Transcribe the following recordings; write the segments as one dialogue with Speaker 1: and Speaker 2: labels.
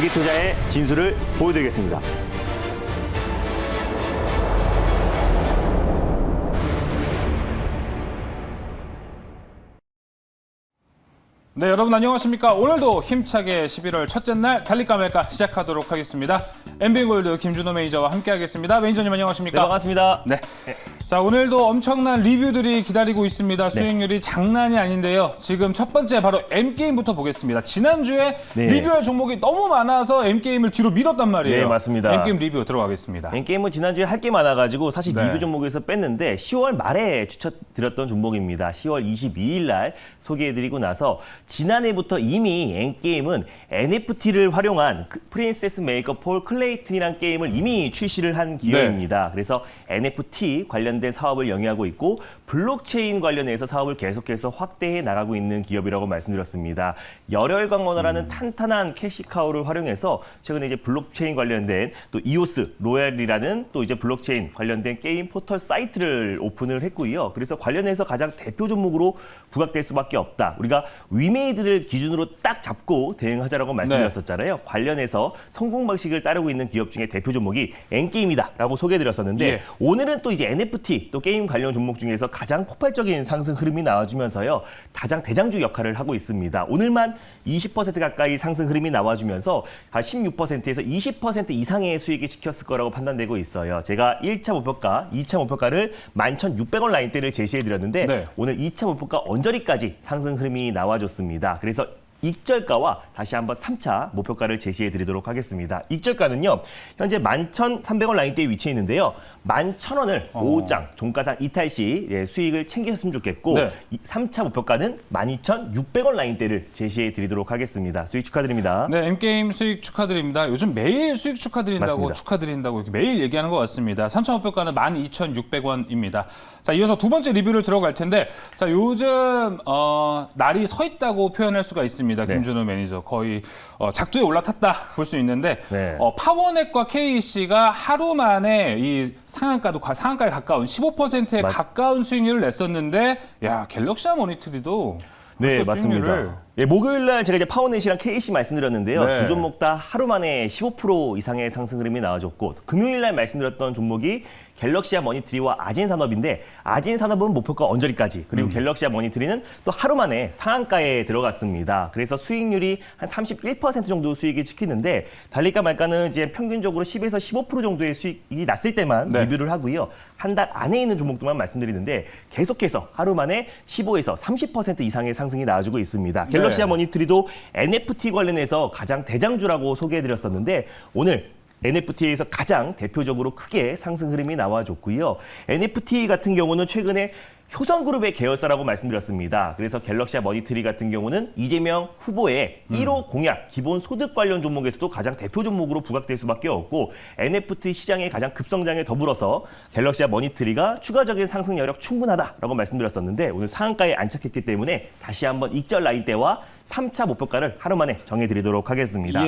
Speaker 1: 장기투자의 진수를 보여드리겠습니다.
Speaker 2: 네, 여러분 안녕하십니까? 오늘도 힘차게 11월 첫째 날 달릴까 말까 시작하도록 하겠습니다. MB골드 김준호 매니저와 함께하겠습니다. 매니저님 안녕하십니까?
Speaker 1: 네, 반갑습니다.
Speaker 2: 네. 자, 오늘도 엄청난 리뷰들이 기다리고 있습니다. 수익률이 장난이 아닌데요. 지금 첫 번째 바로 M게임부터 보겠습니다. 지난주에 리뷰할 종목이 너무 많아서 M게임을 뒤로 미뤘단 말이에요.
Speaker 1: 네, 맞습니다.
Speaker 2: M게임 리뷰 들어가겠습니다.
Speaker 1: M게임은 지난주에 할 게 많아가지고 사실
Speaker 2: 네.
Speaker 1: 리뷰 종목에서 뺐는데 10월 말에 추천드렸던 종목입니다. 10월 22일 날 소개해드리고 나서 지난해부터 이미 M게임은 NFT를 활용한 프린세스 메이커 폴 클레이튼이라는 게임을 이미 출시를 한 기업입니다. 그래서 NFT 관련된 사업을 영위하고 있고 블록체인 관련해서 사업을 계속해서 확대해 나가고 있는 기업이라고 말씀드렸습니다. 열혈광원화라는 탄탄한 캐시카우를 활용해서 최근에 이제 블록체인 관련된 또 이오스 로얄이라는 또 이제 블록체인 관련된 게임 포털 사이트를 오픈을 했고요. 그래서 관련해서 가장 대표 종목으로 부각될 수밖에 없다. 우리가 위메이드를 기준으로 딱 잡고 대응하자라고 말씀드렸었잖아요. 관련해서 성공 방식을 따르고 있는 기업 중에 대표 종목이 N게임이다라고 소개해드렸었는데 오늘은 또 이제 NFT 또 게임 관련 종목 중에서 가장 폭발적인 상승 흐름이 나와주면서요. 가장 대장주 역할을 하고 있습니다. 오늘만 20% 가까이 상승 흐름이 나와주면서 한 16%에서 20% 이상의 수익이 지켰을 거라고 판단되고 있어요. 제가 1차 목표가, 2차 목표가를 11,600원 라인대를 제시해드렸는데 오늘 2차 목표가 언저리까지 상승 흐름이 나와줬습니다. 그래서 익절가와 다시 한번 3차 목표가를 제시해 드리도록 하겠습니다. 익절가는요. 현재 11,300원 라인대에 위치해 있는데요. 11,000원을 5장 종가상 이탈 시 수익을 챙기셨으면 좋겠고 3차 목표가는 12,600원 라인대를 제시해 드리도록 하겠습니다. 수익 축하드립니다.
Speaker 2: 네, M게임 수익 축하드립니다. 요즘 매일 수익 축하드린다고 이렇게 매일 얘기하는 것 같습니다. 3차 목표가는 12,600원입니다. 자, 이어서 두 번째 리뷰를 들어갈 텐데 자, 요즘 날이 서 있다고 표현할 수가 있습니다. 김준호 매니저 거의 작두에 올라탔다 볼 수 있는데 파워넷과 KEC가 하루 만에 이 상한가에 가까운 15%에 가까운 수익률을 냈었는데 야, 갤럭시와 모니터리도
Speaker 1: 네, 맞습니다. 예, 목요일 날 제가 이제 파워넷이랑 KEC 말씀드렸는데요. 두 종목 다 하루 만에 15% 이상의 상승 흐름이 나와줬고 금요일 날 말씀드렸던 종목이 갤럭시와 머니트리와 아진산업인데 아진산업은 목표가 언저리까지 그리고 갤럭시와 머니트리는 또 하루 만에 상한가에 들어갔습니다. 그래서 수익률이 한 31% 정도 수익이 지키는데 달릴까 말까는 이제 평균적으로 10에서 15% 정도의 수익이 났을 때만 리뷰를 하고요. 한 달 안에 있는 종목들만 말씀드리는데 계속해서 하루 만에 15에서 30% 이상의 상승이 나와주고 있습니다. 갤럭시와 머니트리도 NFT 관련해서 가장 대장주라고 소개해드렸었는데 오늘 NFT에서 가장 대표적으로 크게 상승 흐름이 나와줬고요. NFT 같은 경우는 최근에 효성그룹의 계열사라고 말씀드렸습니다. 그래서 갤럭시와 머니트리 같은 경우는 이재명 후보의 1호 공약, 기본 소득 관련 종목에서도 가장 대표 종목으로 부각될 수밖에 없고 NFT 시장의 가장 급성장에 더불어서 갤럭시와 머니트리가 추가적인 상승 여력 충분하다라고 말씀드렸었는데 오늘 상한가에 안착했기 때문에 다시 한번 익절 라인대와 3차 목표가를 하루 만에 정해드리도록 하겠습니다.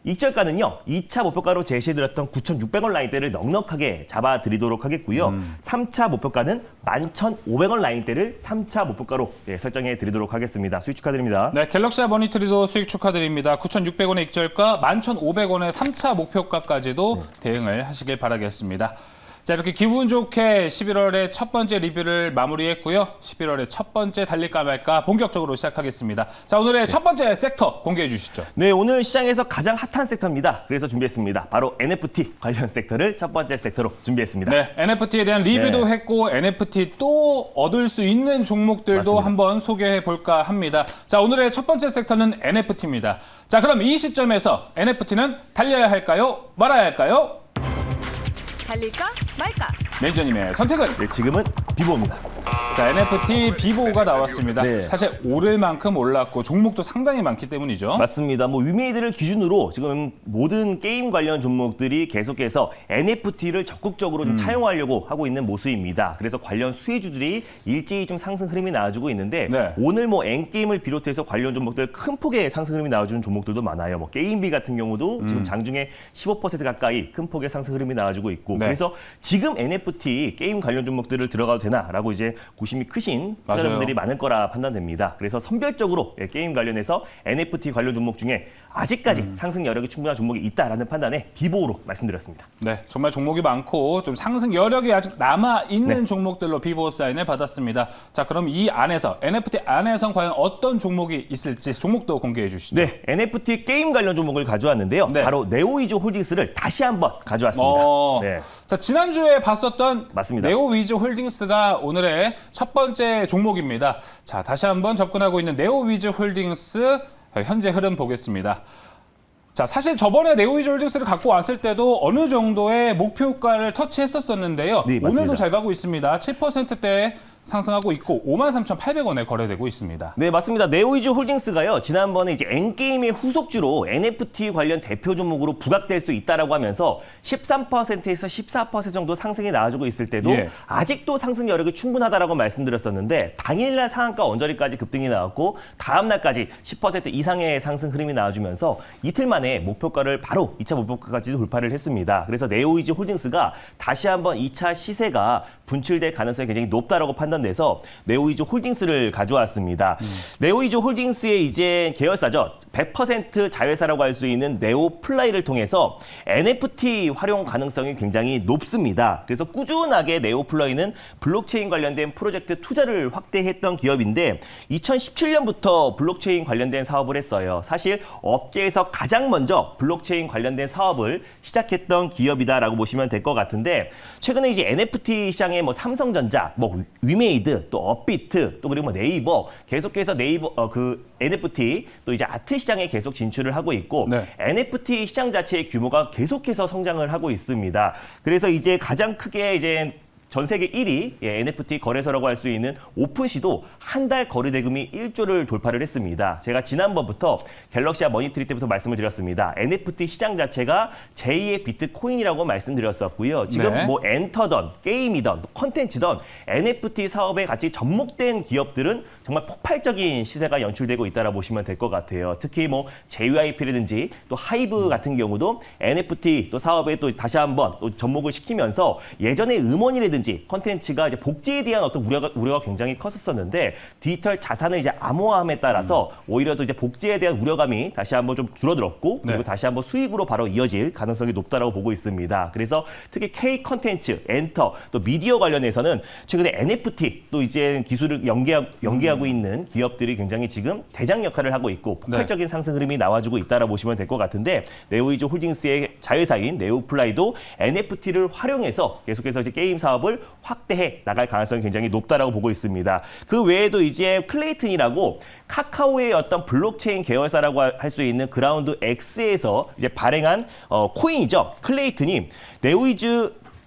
Speaker 1: 익절가는요. 2차 목표가로 제시해드렸던 9,600원 라인대를 넉넉하게 잡아드리도록 하겠고요. 3차 목표가는 11,500원 라인대를 3차 목표가로 설정해드리도록 하겠습니다. 수익 축하드립니다.
Speaker 2: 네, 갤럭시와 머니터리도 수익 축하드립니다. 9,600원의 익절가, 11,500원의 3차 목표가까지도 대응을 하시길 바라겠습니다. 자, 이렇게 기분 좋게 11월의 첫 번째 리뷰를 마무리했고요. 11월의 첫 번째 달릴까 말까 본격적으로 시작하겠습니다. 자, 오늘의 첫 번째 섹터 공개해 주시죠.
Speaker 1: 네, 오늘 시장에서 가장 핫한 섹터입니다. 그래서 준비했습니다. 바로 NFT 관련 섹터를 첫 번째 섹터로 준비했습니다.
Speaker 2: 네, NFT에 대한 리뷰도 했고 NFT 또 얻을 수 있는 종목들도 한번 소개해 볼까 합니다. 자, 오늘의 첫 번째 섹터는 NFT입니다. 자, 그럼 이 시점에서 NFT는 달려야 할까요? 말아야 할까요?
Speaker 3: 달릴까 말까?
Speaker 2: 매니저님의 선택은?
Speaker 1: 네, 지금은 비보입니다.
Speaker 2: 자, NFT 비보가 나왔습니다. 사실 오를 만큼 올랐고 종목도 상당히 많기 때문이죠.
Speaker 1: 맞습니다. 뭐 위메이드를 기준으로 지금 모든 게임 관련 종목들이 계속해서 NFT를 적극적으로 좀 차용하려고 하고 있는 모습입니다. 그래서 관련 수혜주들이 일제히 좀 상승 흐름이 나와주고 있는데 오늘 뭐 N게임을 비롯해서 관련 종목들 큰 폭의 상승 흐름이 나와주는 종목들도 많아요. 뭐 게임비 같은 경우도 지금 장중에 15% 가까이 큰 폭의 상승 흐름이 나와주고 있고 그래서 지금 NFT NFT 게임 관련 종목들을 들어가도 되나라고 이제 고심이 크신 투자자분들이 많을 거라 판단됩니다. 그래서 선별적으로 게임 관련해서 NFT 관련 종목 중에 아직까지 상승 여력이 충분한 종목이 있다라는 판단에 비보로 말씀드렸습니다.
Speaker 2: 네, 정말 종목이 많고 좀 상승 여력이 아직 남아 있는 종목들로 비보 사인을 받았습니다. 자, 그럼 이 안에서 NFT 안에선 과연 어떤 종목이 있을지 종목도 공개해 주시죠.
Speaker 1: 네, NFT 게임 관련 종목을 가져왔는데요.
Speaker 2: 네.
Speaker 1: 바로 네오위즈 홀딩스를 다시 한번 가져왔습니다. 네.
Speaker 2: 자, 지난주에 봤었던
Speaker 1: 맞습니다.
Speaker 2: 네오위즈 홀딩스가 오늘의 첫 번째 종목입니다. 자, 다시 한번 접근하고 있는 네오위즈 홀딩스 현재 흐름 보겠습니다. 자, 사실 저번에 네오위즈 홀딩스를 갖고 왔을 때도 어느 정도의 목표가를 터치했었었는데요.
Speaker 1: 네, 맞습니다.
Speaker 2: 오늘도 잘 가고 있습니다. 7%대 상승하고 있고 53,800원에 거래되고 있습니다.
Speaker 1: 네, 맞습니다. 네오위즈 홀딩스가요. 지난번에 이제 엔게임의 후속주로 NFT 관련 대표 종목으로 부각될 수 있다라고 하면서 13%에서 14% 정도 상승이 나와주고 있을 때도
Speaker 2: 예.
Speaker 1: 아직도 상승 여력이 충분하다라고 말씀드렸었는데 당일날 상한가 언저리까지 급등이 나왔고 다음 날까지 10% 이상의 상승 흐름이 나와주면서 이틀 만에 목표가를 바로 2차 목표가까지 돌파를 했습니다. 그래서 네오위즈 홀딩스가 다시 한번 2차 시세가 분출될 가능성이 굉장히 높다라고 판단돼서 네오위즈 홀딩스를 가져왔습니다. 네오위즈 홀딩스의 이제 계열사죠. 100% 자회사라고 할 수 있는 네오플라이를 통해서 NFT 활용 가능성이 굉장히 높습니다. 그래서 꾸준하게 네오플라이는 블록체인 관련된 프로젝트 투자를 확대했던 기업인데 2017년부터 블록체인 관련된 사업을 했어요. 사실 업계에서 가장 먼저 블록체인 관련된 사업을 시작했던 기업이다라고 보시면 될 것 같은데 최근에 이제 NFT 시장에 뭐 삼성전자, 뭐 위메이드, 또 업비트, 또 그리고 뭐 네이버 계속해서 네이버 NFT 또 이제 아트 시장에 계속 진출을 하고 있고
Speaker 2: 네.
Speaker 1: NFT 시장 자체의 규모가 계속해서 성장을 하고 있습니다. 그래서 이제 가장 크게 이제 전 세계 1위 NFT 거래소라고 할 수 있는 오픈시도 한 달 거래 대금이 1조를 돌파를 했습니다. 제가 지난번부터 갤럭시아 머니트리 때부터 말씀을 드렸습니다. NFT 시장 자체가 제2의 비트코인이라고 말씀드렸었고요. 지금
Speaker 2: 네.
Speaker 1: 뭐 엔터던, 게임이던, 콘텐츠던 NFT 사업에 같이 접목된 기업들은 정말 폭발적인 시세가 연출되고 있다고 보시면 될 것 같아요. 특히 뭐 JYP라든지 또 하이브 같은 경우도 NFT 또 사업에 또 다시 한번 또 접목을 시키면서 예전에 음원이라든지 콘텐츠가 이제 복제에 대한 어떤 우려가 굉장히 컸었었는데 디지털 자산의 이제 암호화함에 따라서 오히려 또 이제 복제에 대한 우려감이 다시 한번 좀 줄어들었고 그리고
Speaker 2: 네.
Speaker 1: 다시 한번 수익으로 바로 이어질 가능성이 높다라고 보고 있습니다. 그래서 특히 K 콘텐츠, 엔터, 또 미디어 관련해서는 최근에 NFT 또 이제 기술을 연계하고 있는 기업들이 굉장히 지금 대장 역할을 하고 있고 폭발적인 상승 흐름이 나와주고 있다라고 보시면 될 것 같은데 네오위즈 홀딩스의 자회사인 네오플라이도 NFT를 활용해서 계속해서 이제 게임 사업을 확대해 나갈 가능성이 굉장히 높다라고 보고 있습니다. 그 외에도 이제 클레이튼이라고 카카오의 어떤 블록체인 계열사라고 할 수 있는 그라운드 X에서 이제 발행한 코인이죠. 클레이튼이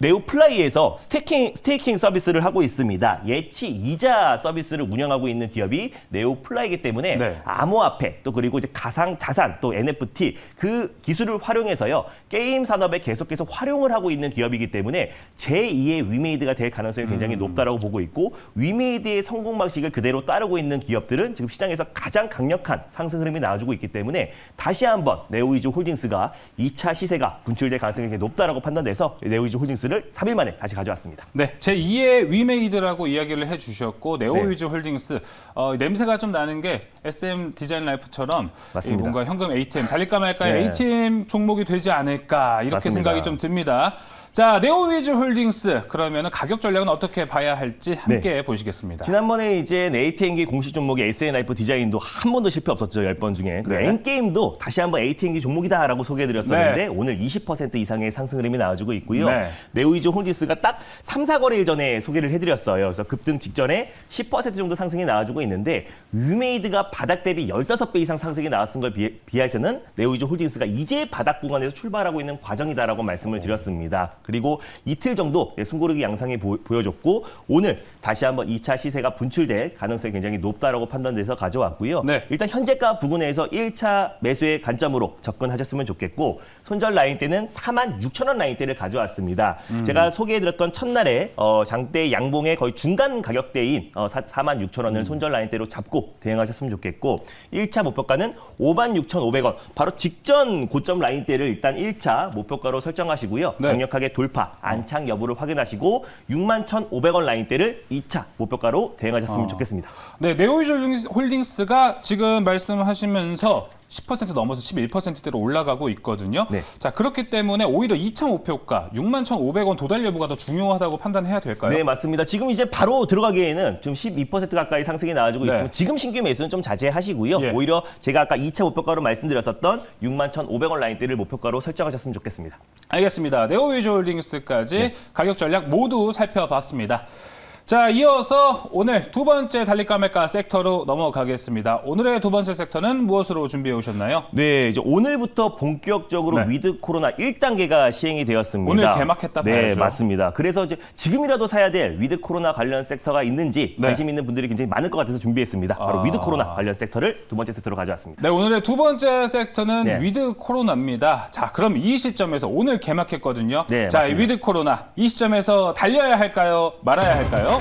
Speaker 1: 네오플라이에서 스테이킹 서비스를 하고 있습니다. 예치 이자 서비스를 운영하고 있는 기업이 네오플라이이기 때문에
Speaker 2: 네.
Speaker 1: 암호화폐 또 그리고 이제 가상 자산 또 NFT 그 기술을 활용해서요 게임 산업에 계속해서 활용을 하고 있는 기업이기 때문에 제2의 위메이드가 될 가능성이 굉장히 높다라고 보고 있고 위메이드의 성공 방식을 그대로 따르고 있는 기업들은 지금 시장에서 가장 강력한 상승 흐름이 나와주고 있기 때문에 다시 한번 네오위즈 홀딩스가 2차 시세가 분출될 가능성이 굉장히 높다라고 판단돼서 네오위즈 홀딩스를 3일 만에 다시 가져왔습니다.
Speaker 2: 네, 제2의 위메이드라고 이야기를 해주셨고 네오위즈 홀딩스 냄새가 좀 나는 게 SM 디자인 라이프처럼
Speaker 1: 맞습니다.
Speaker 2: 뭔가 현금 ATM 달릴까 말까의
Speaker 1: 네.
Speaker 2: ATM 종목이 되지 않을까 이렇게
Speaker 1: 맞습니다.
Speaker 2: 생각이 좀 듭니다. 자, 네오위즈 홀딩스 그러면 가격 전략은 어떻게 봐야 할지 함께 보시겠습니다.
Speaker 1: 지난번에 이제 ATM기 공식 종목의 SN라이프 디자인도 한 번도 실패 없었죠. 10번 중에.
Speaker 2: 네.
Speaker 1: 엔게임도 다시 한번 ATM기 종목이다라고 소개해드렸었는데
Speaker 2: 네.
Speaker 1: 오늘 20% 이상의 상승 흐름이 나와주고 있고요.
Speaker 2: 네.
Speaker 1: 네오위즈 홀딩스가 딱 3, 4거래일 전에 소개를 해드렸어요. 그래서 급등 직전에 10% 정도 상승이 나와주고 있는데 위메이드가 바닥 대비 15배 이상 상승이 나왔은 걸 비해서는 네오위즈 홀딩스가 이제 바닥 구간에서 출발하고 있는 과정이다라고 말씀을 드렸습니다. 그리고 이틀 정도 숨고르기 양상이 보여줬고 오늘 다시 한번 2차 시세가 분출될 가능성이 굉장히 높다라고 판단돼서 가져왔고요.
Speaker 2: 네.
Speaker 1: 일단 현재가 부근에서 1차 매수의 관점으로 접근하셨으면 좋겠고 손절 라인대는 46,000원 라인대를 가져왔습니다. 제가 소개해드렸던 첫날에 장대 양봉의 거의 중간 가격대인 46,000원을 손절 라인대로 잡고 대응하셨으면 좋겠고 1차 목표가는 56,500원 바로 직전 고점 라인대를 일단 1차 목표가로 설정하시고요.
Speaker 2: 네.
Speaker 1: 강력하게 일정의 돌파, 안착 여부를 확인하시고 61,500원 라인대를 2차 목표가로 대응하셨으면 좋겠습니다.
Speaker 2: 네, 네오위즈홀딩스가 지금 말씀하시면서 10% 넘어서 11%대로 올라가고 있거든요.
Speaker 1: 네.
Speaker 2: 자, 그렇기 때문에 오히려 2차 목표가 61,500원 도달 여부가 더 중요하다고 판단해야 될까요?
Speaker 1: 네, 맞습니다. 지금 이제 바로 들어가기에는 좀 12% 가까이 상승이 나와주고
Speaker 2: 네.
Speaker 1: 있으면 지금 신규 매수는 좀 자제하시고요.
Speaker 2: 예.
Speaker 1: 오히려 제가 아까 2차 목표가로 말씀드렸었던 61,500원 라인대를 목표가로 설정하셨으면 좋겠습니다.
Speaker 2: 알겠습니다. 네오위즈홀딩스까지
Speaker 1: 네.
Speaker 2: 가격 전략 모두 살펴봤습니다. 자, 이어서 오늘 두 번째 달릴까 말까 섹터로 넘어가겠습니다. 오늘의 두 번째 섹터는 무엇으로 준비해 오셨나요?
Speaker 1: 네, 이제 오늘부터 본격적으로
Speaker 2: 네.
Speaker 1: 위드 코로나 1단계가 시행이 되었습니다.
Speaker 2: 오늘 개막했다
Speaker 1: 네,
Speaker 2: 봐야죠.
Speaker 1: 맞습니다. 그래서 이제 지금이라도 사야 될 위드 코로나 관련 섹터가 있는지
Speaker 2: 네.
Speaker 1: 관심 있는 분들이 굉장히 많을 것 같아서 준비했습니다. 바로
Speaker 2: 아.
Speaker 1: 위드 코로나 관련 섹터를 두 번째 섹터로 가져왔습니다.
Speaker 2: 네, 오늘의 두 번째 섹터는
Speaker 1: 네.
Speaker 2: 위드 코로나입니다. 자, 그럼 이 시점에서 오늘 개막했거든요.
Speaker 1: 네,
Speaker 2: 자, 이
Speaker 1: 맞습니다.
Speaker 2: 위드 코로나 이 시점에서 달려야 할까요? 말아야 할까요?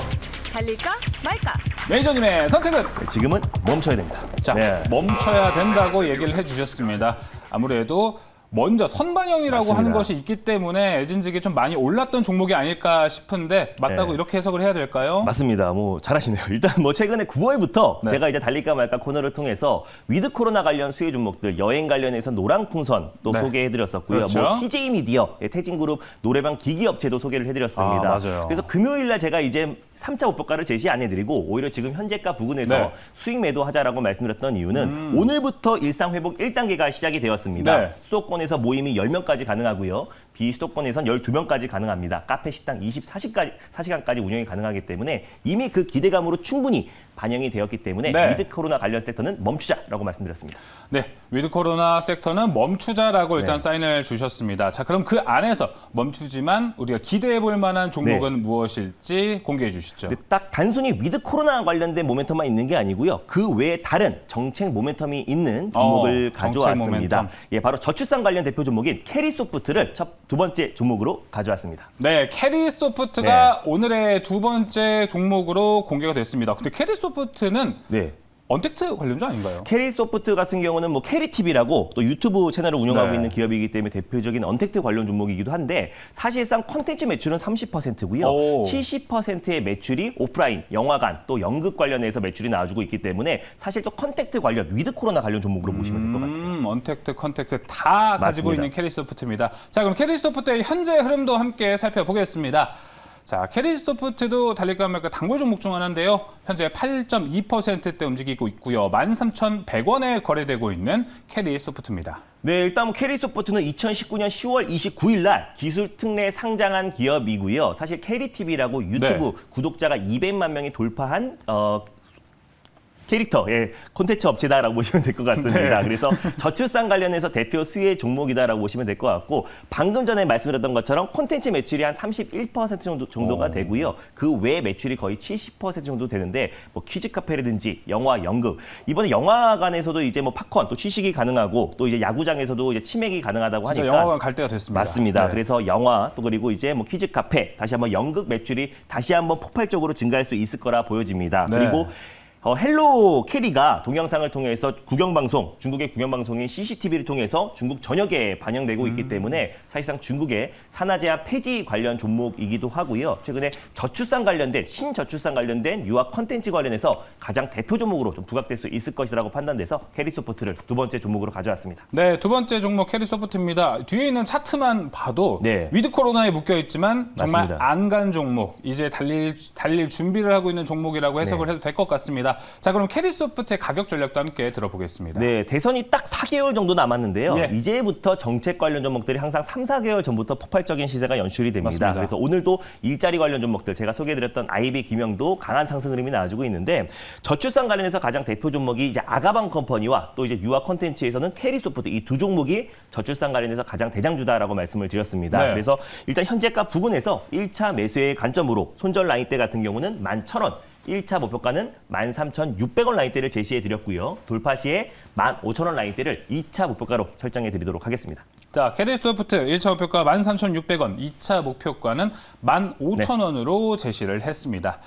Speaker 3: 달릴까 말까.
Speaker 2: 매니저님의 선택은?
Speaker 1: 지금은 멈춰야 됩니다.
Speaker 2: 자,
Speaker 1: 네.
Speaker 2: 멈춰야 된다고 얘기를 해주셨습니다. 아무래도 먼저 선반영이라고
Speaker 1: 맞습니다.
Speaker 2: 하는 것이 있기 때문에 에진직이 좀 많이 올랐던 종목이 아닐까 싶은데 맞다고
Speaker 1: 네.
Speaker 2: 이렇게 해석을 해야 될까요?
Speaker 1: 맞습니다. 뭐 잘하시네요. 일단 뭐 최근에 9월부터
Speaker 2: 네.
Speaker 1: 제가 이제 달릴까 말까 코너를 통해서 위드 코로나 관련 수혜 종목들, 여행 관련해서 노랑풍선 또
Speaker 2: 네.
Speaker 1: 소개해드렸었고요.
Speaker 2: 그렇죠.
Speaker 1: 뭐 TJ 미디어, 태진그룹 노래방 기기업체도 소개를 해드렸습니다.
Speaker 2: 아, 맞아요.
Speaker 1: 그래서 금요일날 제가 이제 3차 목표가를 제시 안 해드리고 오히려 지금 현재가 부근에서
Speaker 2: 네.
Speaker 1: 수익 매도하자라고 말씀드렸던 이유는 오늘부터 일상회복 1단계가 시작이 되었습니다.
Speaker 2: 네.
Speaker 1: 수도권에서 모임이 10명까지 가능하고요. 비수도권에선 12명까지 가능합니다. 카페, 식당 24시간까지 운영이 가능하기 때문에 이미 그 기대감으로 충분히 반영이 되었기 때문에
Speaker 2: 네.
Speaker 1: 위드 코로나 관련 섹터는 멈추자라고 말씀드렸습니다.
Speaker 2: 네, 위드 코로나 섹터는 멈추자라고 일단
Speaker 1: 네.
Speaker 2: 사인을 주셨습니다. 자, 그럼 그 안에서 멈추지만 우리가 기대해 볼 만한 종목은 무엇일지 공개해 주시죠.
Speaker 1: 근데 딱 단순히 위드 코로나 관련된 모멘텀만 있는 게 아니고요. 그 외에 다른 정책 모멘텀이 있는 종목을
Speaker 2: 정책
Speaker 1: 가져왔습니다.
Speaker 2: 모멘텀.
Speaker 1: 예, 바로 저출산 관련 대표 종목인 캐리소프트를 두 번째 종목으로 가져왔습니다.
Speaker 2: 네, 캐리소프트가
Speaker 1: 네.
Speaker 2: 오늘의 두 번째 종목으로 공개가 됐습니다. 근데 캐리소프트는
Speaker 1: 네.
Speaker 2: 언택트 관련주 아닌가요?
Speaker 1: 캐리소프트 같은 경우는 뭐 캐리TV라고 또 유튜브 채널을 운영하고
Speaker 2: 네.
Speaker 1: 있는 기업이기 때문에 대표적인 언택트 관련 종목이기도 한데 사실상 콘텐츠 매출은 30%고요.
Speaker 2: 오.
Speaker 1: 70%의 매출이 오프라인, 영화관, 또 연극 관련해서 매출이 나와주고 있기 때문에 사실 또 컨택트 관련, 위드 코로나 관련 종목으로 보시면 될 것 같아요.
Speaker 2: 언택트, 컨택트 다 가지고
Speaker 1: 맞습니다.
Speaker 2: 있는 캐리소프트입니다. 자, 그럼 캐리소프트의 현재 흐름도 함께 살펴보겠습니다. 자, 캐리소프트도 달릴까 말까 단골 종목 중 하나인데요. 현재 8.2%대 움직이고 있고요. 13,100원에 거래되고 있는 캐리소프트입니다.
Speaker 1: 네, 일단 뭐 캐리소프트는 2019년 10월 29일 날 기술 특례 상장한 기업이고요. 사실 캐리TV라고 유튜브
Speaker 2: 네.
Speaker 1: 구독자가 200만 명이 돌파한 캐릭터, 예, 콘텐츠 업체다라고 보시면 될 것 같습니다.
Speaker 2: 네.
Speaker 1: 그래서 저출산 관련해서 대표 수혜 종목이다라고 보시면 될 것 같고 방금 전에 말씀드렸던 것처럼 콘텐츠 매출이 한 31% 정도가 되고요. 그 외 매출이 거의 70% 정도 되는데 뭐 퀴즈 카페라든지 영화, 연극 이번에 영화관에서도 이제 뭐 팝콘 또 취식이 가능하고 또 이제 야구장에서도 이제 치맥이 가능하다고
Speaker 2: 진짜
Speaker 1: 하니까
Speaker 2: 영화관 갈 때가 됐습니다.
Speaker 1: 맞습니다.
Speaker 2: 네.
Speaker 1: 그래서 영화 또 그리고 이제 뭐 퀴즈 카페 다시 한번 연극 매출이 다시 한번 폭발적으로 증가할 수 있을 거라 보여집니다.
Speaker 2: 네.
Speaker 1: 그리고 헬로 캐리가 동영상을 통해서 국영방송, 중국의 국영방송인 CCTV를 통해서 중국 전역에 반영되고 있기 때문에 사실상 중국의 산하제한 폐지 관련 종목이기도 하고요. 최근에 저출산 관련된, 신저출산 관련된 유아 컨텐츠 관련해서 가장 대표 종목으로 좀 부각될 수 있을 것이라고 판단돼서 캐리소프트를 두 번째 종목으로 가져왔습니다.
Speaker 2: 네, 두 번째 종목 캐리소프트입니다. 뒤에 있는 차트만 봐도
Speaker 1: 네.
Speaker 2: 위드 코로나에 묶여 있지만 정말
Speaker 1: 맞습니다.
Speaker 2: 안 간 종목, 이제 달릴 준비를 하고 있는 종목이라고 해석을
Speaker 1: 네.
Speaker 2: 해도 될 것 같습니다. 자, 그럼 캐리소프트의 가격 전략도 함께 들어보겠습니다.
Speaker 1: 네, 대선이 딱 4개월 정도 남았는데요.
Speaker 2: 예.
Speaker 1: 이제부터 정책 관련 종목들이 항상 3, 4개월 전부터 폭발적인 시세가 연출이 됩니다.
Speaker 2: 맞습니다.
Speaker 1: 그래서 오늘도 일자리 관련 종목들, 제가 소개해드렸던 IB 김영도 강한 상승 흐름이 나와주고 있는데 저출산 관련해서 가장 대표 종목이 이제 아가방 컴퍼니와 또 이제 유아 콘텐츠에서는 캐리소프트 이 두 종목이 저출산 관련해서 가장 대장주다라고 말씀을 드렸습니다.
Speaker 2: 네.
Speaker 1: 그래서 일단 현재가 부근에서 1차 매수의 관점으로 손절 라인대 같은 경우는 11,000원. 1차 목표가는 13,600원 라인대를 제시해 드렸고요. 돌파 시에 15,000원 라인대를 2차 목표가로 설정해 드리도록 하겠습니다.
Speaker 2: 자, 캐리소프트 1차 목표가 13,600원, 2차 목표가는 15,000원으로 제시를 했습니다.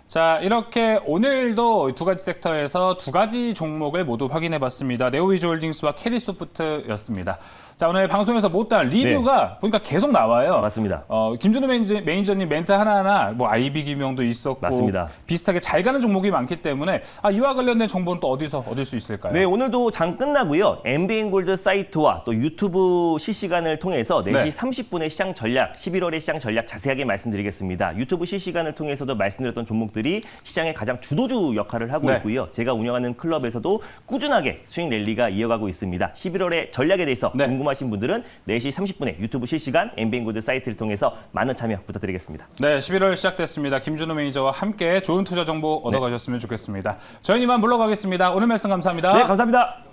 Speaker 2: 자, 이렇게 오늘도 두 가지 섹터에서 두 가지 종목을 모두 확인해 봤습니다. 네오위즈홀딩스와 캐리소프트였습니다. 자, 오늘 방송에서 못다한 리뷰가 보니까 계속 나와요.
Speaker 1: 맞습니다.
Speaker 2: 김준호 매니저님 멘트 하나하나 뭐 아이비 기명도 있었고
Speaker 1: 맞습니다.
Speaker 2: 비슷하게 잘 가는 종목이 많기 때문에 이와 관련된 정보는 또 어디서 얻을 수 있을까요?
Speaker 1: 네, 오늘도 장 끝나고요. MBN골드 사이트와 또 유튜브 실시간을 통해서 4시
Speaker 2: 네.
Speaker 1: 30분의 시장 전략, 11월의 시장 전략 자세하게 말씀드리겠습니다. 유튜브 실시간을 통해서도 말씀드렸던 종목들이 시장의 가장 주도주 역할을 하고
Speaker 2: 네.
Speaker 1: 있고요. 제가 운영하는 클럽에서도 꾸준하게 수익 랠리가 이어가고 있습니다. 11월의 전략에 대해서
Speaker 2: 네.
Speaker 1: 궁금하신 분들은 4시 30분에 유튜브 실시간 MBN골드 사이트를 통해서 많은 참여 부탁드리겠습니다.
Speaker 2: 네, 11월 시작됐습니다. 김준호 매니저와 함께 좋은 투자 정보 얻어가셨으면 좋겠습니다. 저희는 이만 물러가겠습니다. 오늘 말씀 감사합니다.
Speaker 1: 네, 감사합니다.